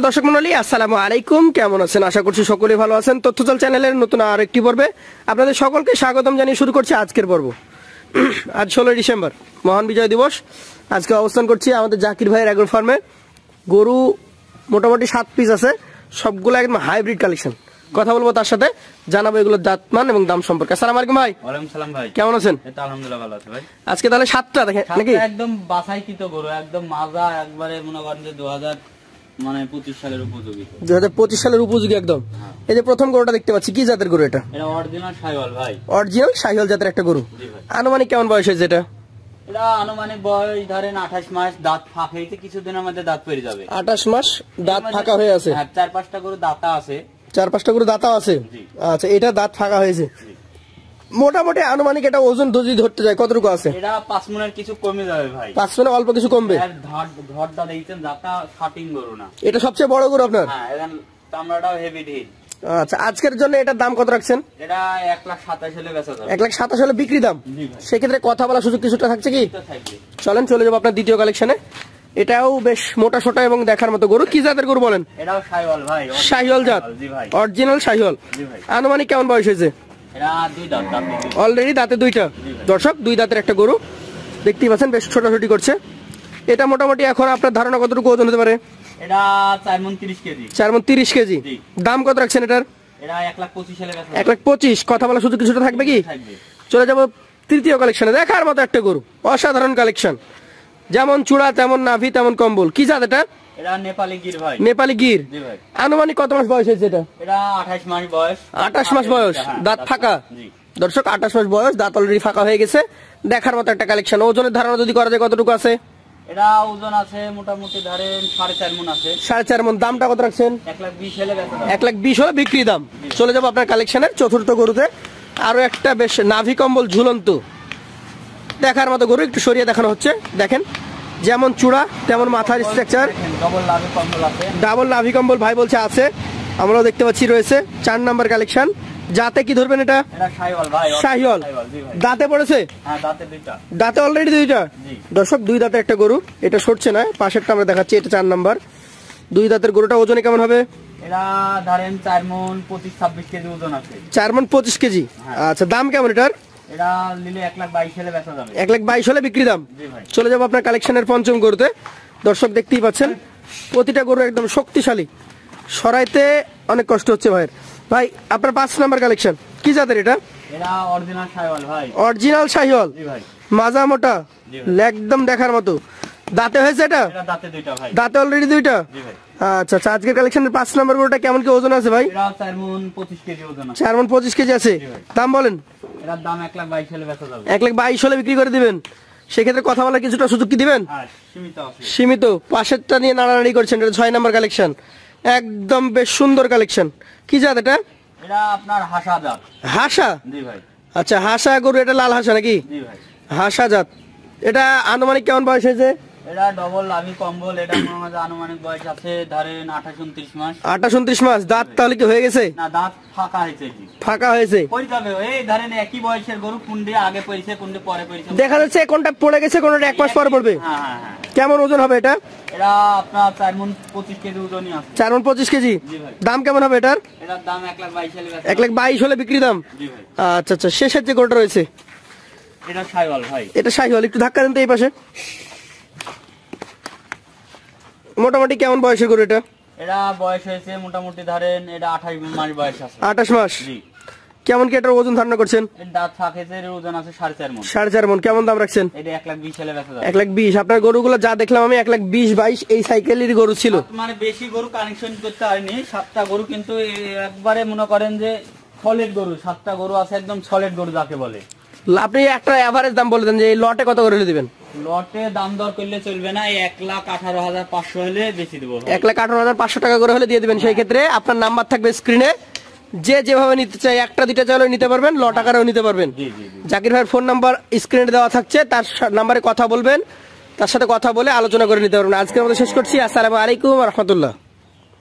দর্শক মণ্ডলী, আসসালামু আলাইকুম। কেমন আছেন? আশা করছি সকলেই ভালো আছেন। তথ্যজাল চ্যানেলের নতুন আর একটি পর্বে আপনাদের সকলকে স্বাগতম জানিয়ে শুরু করছি আজকের পর্ব। আজ 16 ডিসেম্বর, মহান বিজয় দিবস। আজকে অবস্থান করছি আমাদের জাকির ভাইয়ের এগ্রো ফার্মে। গরু মোটামুটি 7 পিস আছে, সবগুলো একদম হাইব্রিড কালেকশন। কথা বলবো তার সাথে, জানাবো এগুলোর জাতমান এবং দাম সম্পর্কে। আসসালামু আলাইকুম ভাই। ওয়ালাইকুম সালাম ভাই, কেমন আছেন? এটা আলহামদুলিল্লাহ ভালো আছি ভাই। আজকে তাহলে 7টা দেখেন নাকি? একদম বাছাইকৃত গরু, একদম মাজা, একবারে মনে করেন যে 2025 সালের উপযোগী। 2025 সালের উপযোগী একদম। এই যে প্রথম গরুটা দেখতে পাচ্ছি, কি জাতের গরু এটা? এটা অরিজিনাল শাহিওয়াল ভাই। অরিজিনাল শাহিওয়াল জাতের একটা গরু। আনুমানিক কেমন বয়স হয়েছে এটা? এটা আনুমানিক বয়স ধরেন 28 মাস। দাঁত ফাঁক হয়েছে, কিছুদিনের মধ্যে দাঁত পেরে যাবে। 28 মাস দাঁত ফাঁকা হয়ে আছে। হ্যাঁ, 4-5টা গরু দাঁতা আছে। 4-5টা গরু দাঁতা আছে। আচ্ছা, এটা দাঁত ফাঁকা হয়েছে। মোটামুটি আনুমানিক এটা ওজন যদি ধরতে যায় কতটুকু আছে? এটা 5 মনের কিছু কমে যাবে ভাই। 5 মনে অল্প কিছু কমবে। আর ধরটা দেখছেন, দাঁতা কাটিং গরু না। এটা সবচেয়ে বড় গরু আপনার? হ্যাঁ, এখন চামড়াটাও হেভি ঢিল। আচ্ছা, আজকের জন্য এটার দাম কত রাখছেন? এটা 1,27,000 হলে বেচা যাবে। 1,27,000 হলে বিক্রি দাম। সেক্ষেত্রে কথা বলার সুযোগ কিছুটা থাকছে কি? থাকবে। চলেন চলে যাবো আপনার দ্বিতীয় কালেকশনে। এটাও বেশ মোটা সোটা এবং দেখার মতো গরু। কি জাতের গরু বলেন? এটাও শাহিওয়াল ভাই। শাহিওয়াল জাত, অরিজিনাল শাহিওয়াল। আনুমানিক কেমন বয়স হয়েছে? এটা 2 দাঁত। অলরেডি দাঁতে 2টা। দর্শক, 2 দাঁতের একটা গরু দেখতেই পাচ্ছেন, বেশ ছোটাছুটি করছে। এটা মোটামুটি এখন আপনার ধারণা কতটুকু ওজন হতে পারে? এটা 4 মণ 30 কেজি। 4 মণ 30 কেজি। দাম কত রাখছেন এটার? এটা 1,25,000 হলে বেচা। 1,25,000। কথা বলা সুযোগ কিছুটা থাকবে কি? চলে যাব তৃতীয় কালেকশনে। দেখার মতো একটা গরু, অসাধারণ কালেকশন। যেমন চূড়া তেমন নাভি তেমন কম্বল। কি জাত এটা? এটা নেপালি গির ভাই। নেপালি গির। জি ভাই। আনুমানিক কত মাস বয়স হয়েছে এটা? এটা 28 মাস বয়স। 28 মাস বয়স, দাঁত ফাঁকা। দর্শক, 28 মাস বয়স, দাঁত অলরেডি ফাঁকা হয়ে গেছে। দেখার মতো একটা কালেকশন। ওজনের ধারণা যদি করা যায় কতটুকু আছে? এটা ওজন আছে মোটামুটি ধরেন 4.5 মণ আছে। 4.5 মণ। দামটা কত রাখছেন? 1,20,000 হলে বেচা যাবে। 1,20,000 হলে বিক্রি দাম। চলে যাবো আপনার কালেকশনের চতুর্থ গরুতে। আরো একটা বেশ নাভি কম্বল ঝুলন্ত দেখার মতো গরু, একটু সরিয়ে দেখানো হচ্ছে। দেখেন, যেমন চূড়া তেমন মাথার স্ট্রাকচার। ডাবল নাভি কম্বল আছে। ডাবল নাভি কম্বল ভাই বলছে আছে, আমরাও দেখতে পাচ্ছি রয়েছে। 4 নাম্বার কালেকশন। যাতে কি ধরবেন এটা? এটা শাহিওয়াল ভাই। শাহিওয়াল। দাঁতে পড়েছে? হ্যাঁ, দাঁতে 2টা। দাঁতে অলরেডি 2টা। দর্শক, 2 দাঁতের একটা গরু। এটা সরছে না, পাশেরটা আমরা দেখাচ্ছি। এটা 4 নাম্বার 2 দাঁতের গরুটা। ওজনে কেমন হবে? এটা ধরেন 4 মণ 25-26 কেজি ওজন আছে। 4 মণ 25 কেজি। আচ্ছা, দাম কেমন এটার? এটা নিলে 1,22,000 হলে বেচা যাবে। 1,22,000 হলে বিক্রি দাম। জি ভাই। চলে যাবো আপনার কালেকশনের পঞ্চম গরুতে। দর্শক, দেখতেই পাচ্ছেন প্রতিটা গরু একদম শক্তিশালী, সরাইতে অনেক কষ্ট হচ্ছে ভাইয়ের। ভাই, আপনার 5 নাম্বার কালেকশন। কি জাতের এটা? এটা অরিজিনাল শাহিওয়াল ভাই। অরিজিনাল শাহিওয়াল। জি ভাই। মাজা মোটা, একদম দেখার মতো। দাঁতে হয়েছে এটা? এটা দাঁতে 2টা ভাই। দাঁতে অলরেডি 2টা। জি ভাই। আচ্ছা আচ্ছা, আজকের কালেকশনের 5 নাম্বার গরুটা কেমন কি ওজন আছে ভাই? এটা 4 মণ 25 কেজি ওজন আছে। 4 মণ 25 কেজি আছে। দাম বলেন? এটার দাম 1,22,000 হলে বেচা যাবে। 1,22,000 হলে বিক্রি করে দিবেন। সেক্ষেত্রে কথা বলার কিছুটা সুযোগ কি দিবেন? হ্যাঁ, সীমিত আছে। সীমিত। পাশেরটা নিয়ে নাড়ানাড়ি করছেন। এটা 6 নাম্বার কালেকশন, একদম বেশ সুন্দর কালেকশন। কি জাত এটা? এটা আপনার হাসা জাত। হাসা? জি ভাই। আচ্ছা, হাসা গরু। এটা লাল হাসা নাকি? জি ভাই। হাসা জাত। এটা আনুমানিক কেমন বয়স হয়েছে? এটা ডবল নাভি কম্বল। এটা আনুমানিক বয়স আছে ধরেন 28-29 মাস। 28-29 মাস। দাঁত তাহলে কি হয়ে গেছে? না, দাঁত ফাঁকা হয়েছে। ফাঁকা হয়েছে। পড়ে যাবে। এই ধরেন একই বয়সের গরু, কোনটি আগে পড়েছে কোনটি পরে পড়েছে। দেখা যাচ্ছে কোনটা পড়ে গেছে, কোনটা 1 মাস পরে পড়বে। হ্যাঁ হ্যাঁ হ্যাঁ। কেমন ওজন হবে এটা? এটা আপনার 4 মণ 25 কেজি ওজনই আছে। 4 মণ 25 কেজি। জি ভাই। দাম কেমন হবে এটার? এটার দাম 1,22,000 হলে বেচা যাবে। 1,22,000 হলে বিক্রি দাম। জি ভাই। আচ্ছা আচ্ছা, শেষের যে গরুটা রয়েছে এটা শাহিওয়াল ভাই। এটা শাহিওয়াল। একটু ধাক্কা দেন তো এই পাশে। মোটামুটি কেমন বয়সের গরু এটা? এটা বয়স হয়েছে মোটামুটি ধরেন এটা 28 মাস বয়স আছে। 28 মাস। জি। কেমন কি এটার ওজন ধারণা করছেন? এর দাঁত ফাঁকেছে, এর ওজন আছে 4.5 মণ। 4.5 মণ। কেমন দাম রাখছেন? এটা 1,20,000 হলে বেচা যাবে। 1,20,000। আপনার গরুগুলো যা দেখলাম আমি 1,20-22 এই সাইকেলের গরু ছিল। মানে বেশি গরু কানেকশন করতে হয়নি। 7টা গরু কিন্তু একবারে মনে করেন যে সলিড গরু। 7টা গরু আছে একদম সলিড গরু যাকে বলে। আপনি একটা এভারেজ দাম বলে দেন যে এই লটে কত করে দিবেন? লটে দাম দর করলে চলবে না। 1,18,500 হলে বেশি দেবো। 1,18,500 টাকা করে হলে দিয়ে দিবেন। সেই ক্ষেত্রে আপনার নাম্বার থাকবে স্ক্রিনে। যে যেভাবে নিতে চাই, একটা 2টা চাইলেও নিতে পারবেন, লট আকারেও নিতে পারবেন। জাকির ভাইয়ের ফোন নাম্বার স্ক্রিনে দেওয়া থাকছে, তার নাম্বারে কথা বলবেন, তার সাথে কথা বলে আলোচনা করে নিতে পারবেন। আজকের মতো শেষ করছি। আসসালামু আলাইকুম ওয়া রাহমাতুল্লাহ।